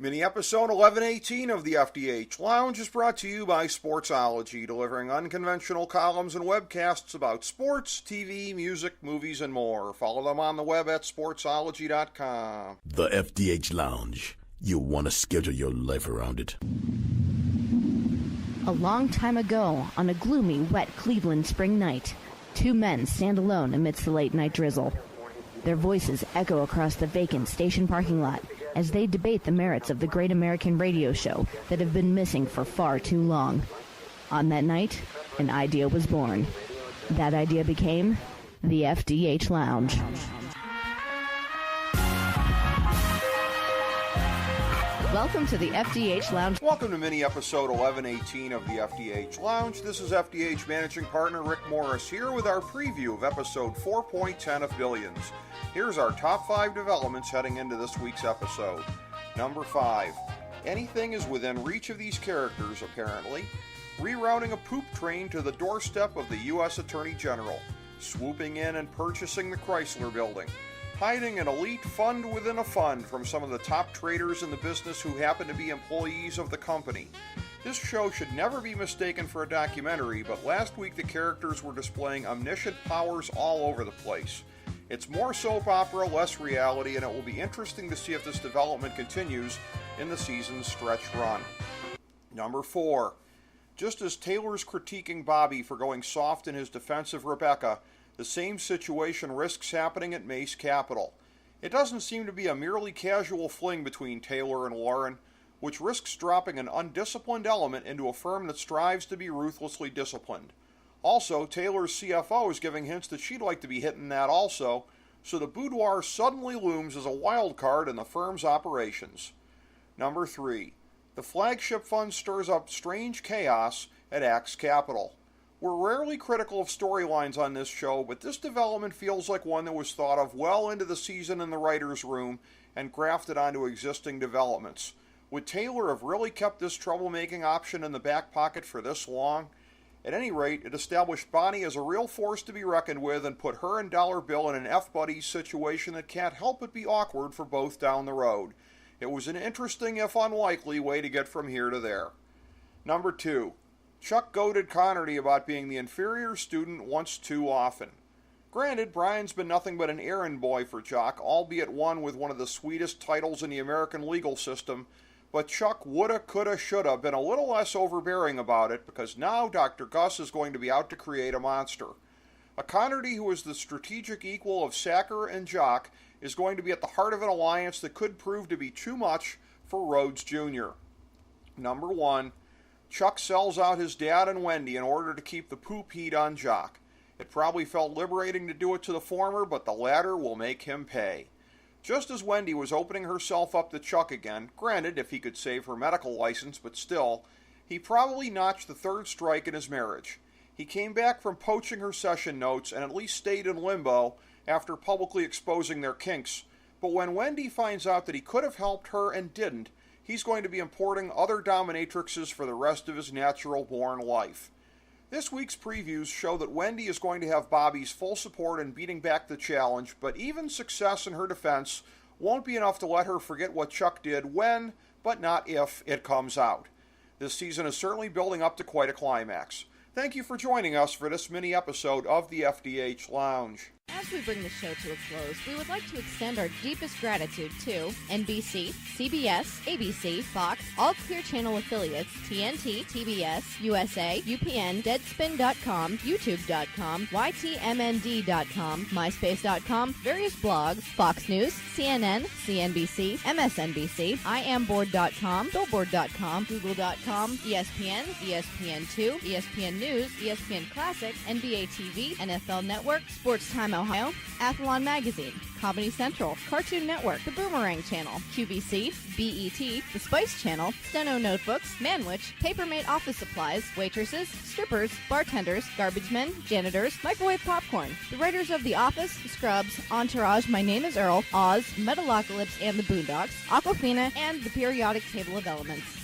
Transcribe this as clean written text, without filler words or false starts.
Mini episode 1118 of the FDH Lounge is brought to you by Sportsology, delivering unconventional columns and webcasts about sports, TV, music, movies, and more. Follow them on the web at sportsology.com. The FDH Lounge. You want to schedule your life around it. A long time ago, on a gloomy, wet Cleveland spring night, two men stand alone amidst the late-night drizzle. Their voices echo across the vacant station parking lot as they debate the merits of the great American radio show that have been missing for far too long. On that night, an idea was born. That idea became the FDH Lounge. Welcome to the FDH Lounge. Welcome to mini episode 1118 of the FDH Lounge. This is FDH Managing Partner Rick Morris here with our preview of episode 4.10 of Billions. Here's our top 5 developments heading into this week's episode. Number 5. Anything is within reach of these characters, apparently. Rerouting a poop train to the doorstep of the U.S. Attorney General. Swooping in and purchasing the Chrysler Building. Hiding an elite fund within a fund from some of the top traders in the business who happen to be employees of the company. This show should never be mistaken for a documentary, but last week the characters were displaying omniscient powers all over the place. It's more soap opera, less reality, and it will be interesting to see if this development continues in the season's stretch run. Number 4. Just as Taylor's critiquing Bobby for going soft in his defense of Rebecca, the same situation risks happening at Mace Capital. It doesn't seem to be a merely casual fling between Taylor and Lauren, which risks dropping an undisciplined element into a firm that strives to be ruthlessly disciplined. Also, Taylor's CFO is giving hints that she'd like to be hitting that also, so the boudoir suddenly looms as a wild card in the firm's operations. Number 3. The flagship fund stirs up strange chaos at Axe Capital. We're rarely critical of storylines on this show, but this development feels like one that was thought of well into the season in the writer's room and grafted onto existing developments. Would Taylor have really kept this troublemaking option in the back pocket for this long? At any rate, it established Bonnie as a real force to be reckoned with and put her and Dollar Bill in an F-Buddies situation that can't help but be awkward for both down the road. It was an interesting, if unlikely, way to get from here to there. Number 2. Chuck goaded Connerty about being the inferior student once too often. Granted, Brian's been nothing but an errand boy for Chuck, albeit one with one of the sweetest titles in the American legal system, but Chuck woulda, coulda, shoulda been a little less overbearing about it because now Dr. Gus is going to be out to create a monster. A Connerty who is the strategic equal of Sacker and Jock is going to be at the heart of an alliance that could prove to be too much for Rhodes Jr. Number 1. Chuck sells out his dad and Wendy in order to keep the poop heat on Jock. It probably felt liberating to do it to the former, but the latter will make him pay. Just as Wendy was opening herself up to Chuck again, granted if he could save her medical license, but still, he probably notched the third strike in his marriage. He came back from poaching her session notes and at least stayed in limbo after publicly exposing their kinks. But when Wendy finds out that he could have helped her and didn't, he's going to be importing other dominatrixes for the rest of his natural-born life. This week's previews show that Wendy is going to have Bobby's full support in beating back the challenge, but even success in her defense won't be enough to let her forget what Chuck did when, but not if, it comes out. This season is certainly building up to quite a climax. Thank you for joining us for this mini episode of the FDH Lounge. As we bring the show to a close, we would like to extend our deepest gratitude to NBC, CBS, ABC, Fox, all Clear Channel affiliates, TNT, TBS, USA, UPN, Deadspin.com, YouTube.com, YTMND.com, MySpace.com, various blogs, Fox News, CNN, CNBC, MSNBC, IamBoard.com, Billboard.com, Google.com, ESPN, ESPN2, ESPN News, ESPN Classic, NBA TV, NFL Network, Sports Time Ohio, Athlon Magazine, Comedy Central, Cartoon Network, The Boomerang Channel, QVC, BET, The Spice Channel, Steno Notebooks, Manwich, Papermate Office Supplies, waitresses, strippers, bartenders, garbage men, janitors, microwave popcorn, the writers of The Office, Scrubs, Entourage, My Name is Earl, Oz, Metalocalypse and the Boondocks, Aquafina, and the periodic table of elements.